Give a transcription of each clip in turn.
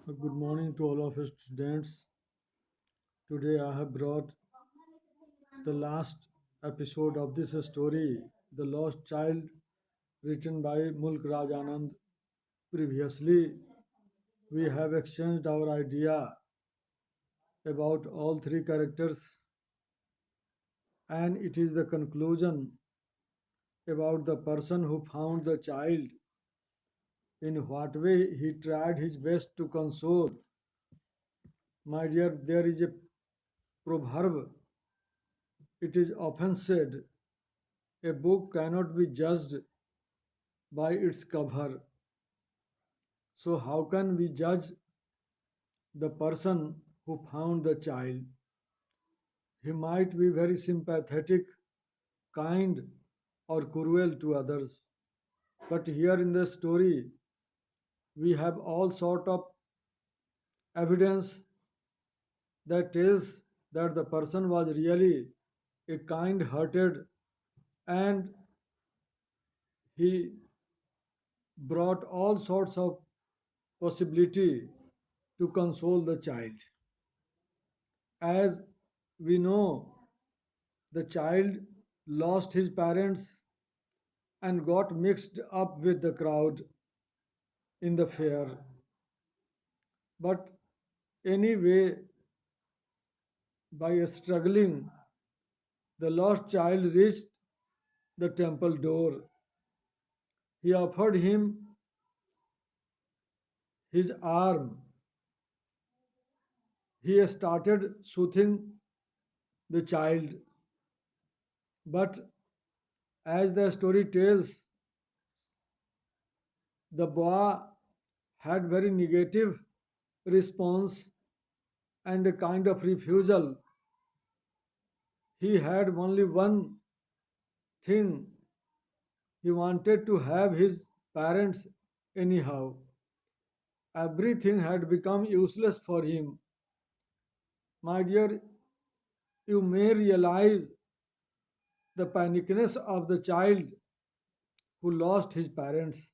Good morning to all of us students. Today I have brought the last episode of this story, The Lost Child, written by Mulk Raj Anand. Previously, we have exchanged our idea about all three characters, and it is the conclusion about the person who found the child, in what way he tried his best to console. My dear, there is a proverb. It is often said, a book cannot be judged by its cover. So, how can we judge the person who found the child? He might be very sympathetic, kind, or cruel to others. But here in the story, we have all sort of evidence that tells that the person was really a kind-hearted and he brought all sorts of possibility to console the child. As we know, the child lost his parents and got mixed up with the crowd in the fair. But anyway, by struggling, the lost child reached the temple door. He offered him his arm. He started soothing the child. But as the story tells, the boy had very negative response and a kind of refusal. He had only one thing. He wanted to have his parents anyhow. Everything had become useless for him. My dear, you may realize the panicness of the child who lost his parents.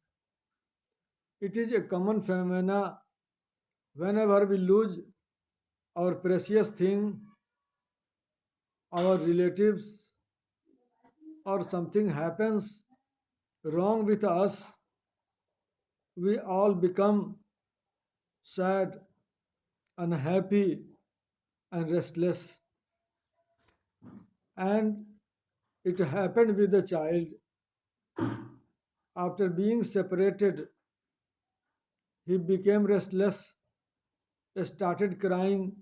It is a common phenomena whenever we lose our precious thing, our relatives, or something happens wrong with us, we all become sad, unhappy, and restless. And it happened with the child. After being separated, he became restless, started crying,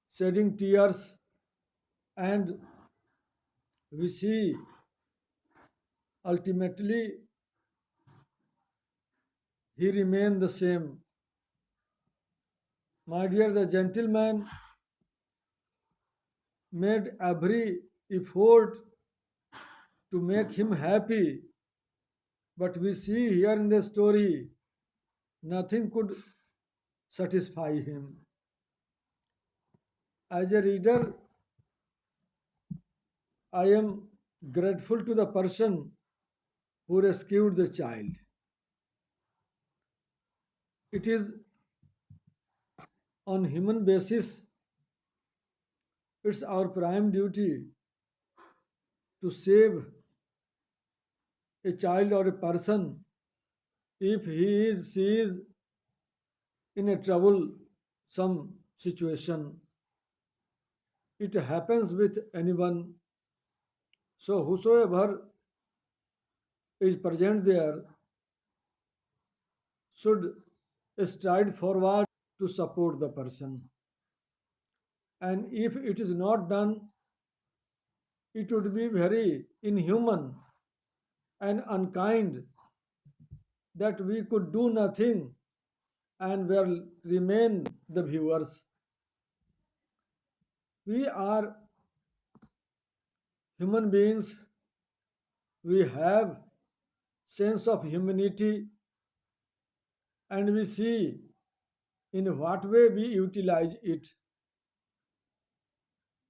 shedding tears, and we see ultimately he remained the same. My dear, the gentleman made every effort to make him happy, but we see here in the story nothing could satisfy him. As a reader, I am grateful to the person who rescued the child. It is on human basis, it's our prime duty to save a child or a person if she is in a troublesome situation. It happens with anyone. So whosoever is present there should stride forward to support the person. And if it is not done, it would be very inhuman and unkind that we could do nothing and will remain the viewers. We are human beings, we have sense of humanity, and we see in what way we utilize it.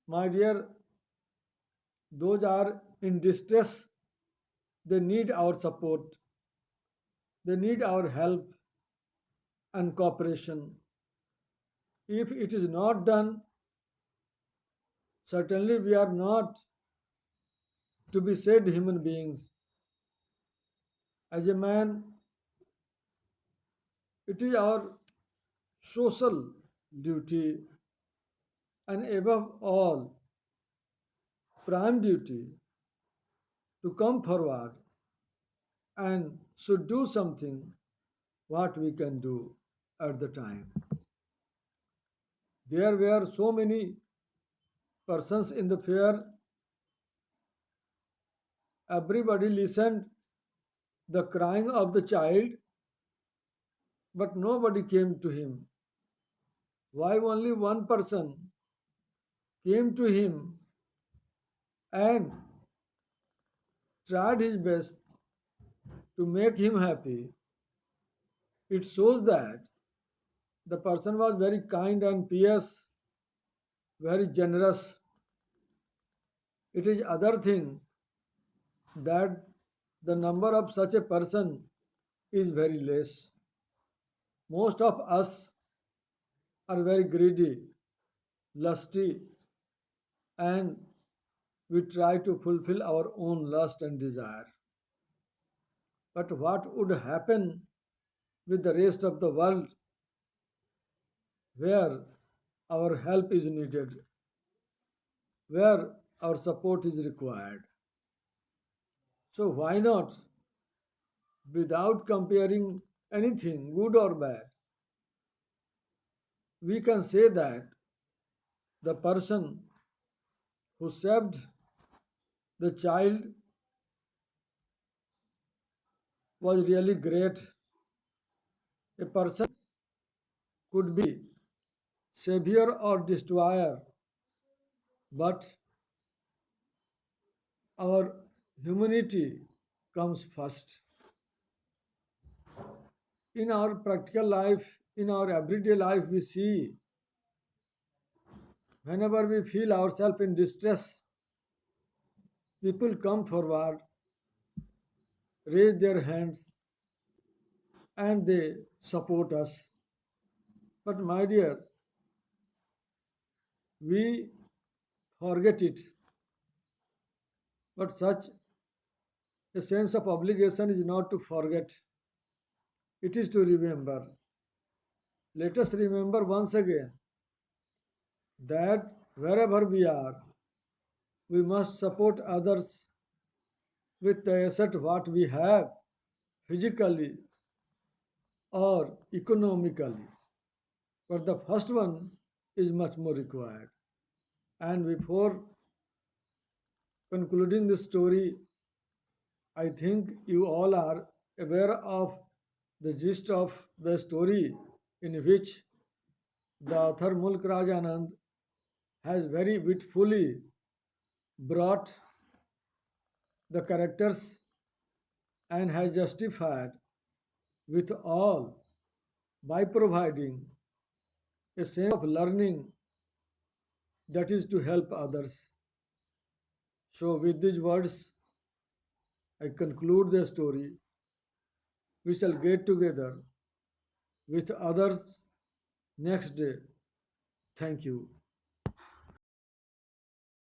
My dear, those are in distress, they need our support, they need our help and cooperation. If it is not done, certainly we are not to be said human beings. As a man, it is our social duty and above all, prime duty to come forward and should do something what we can do at the time. There were so many persons in the fair, everybody listened the crying of the child, but nobody came to him. Why only one person came to him and tried his best to make him happy? It shows that the person was very kind and pious, very generous. It is other thing that the number of such a person is very less. Most of us are very greedy, lusty, and we try to fulfill our own lust and desire. But what would happen with the rest of the world where our help is needed, where our support is required? So, why not, without comparing anything, good or bad, we can say that the person who saved the child was really great. A person could be savior or destroyer, but our humanity comes first. In our practical life, in our everyday life, we see whenever we feel ourselves in distress, people come forward, raise their hands, and they support us. But my dear, we forget it. But such a sense of obligation is not to forget, it is to remember. Let us remember once again that wherever we are, we must support others with the asset what we have, physically or economically. But the first one is much more required. And before concluding this story, I think you all are aware of the gist of the story in which the author Mulk Raj Anand has very witfully brought the characters and has justified with all by providing a sense of learning that is to help others. So, with these words, I conclude the story. We shall get together with others next day. Thank you.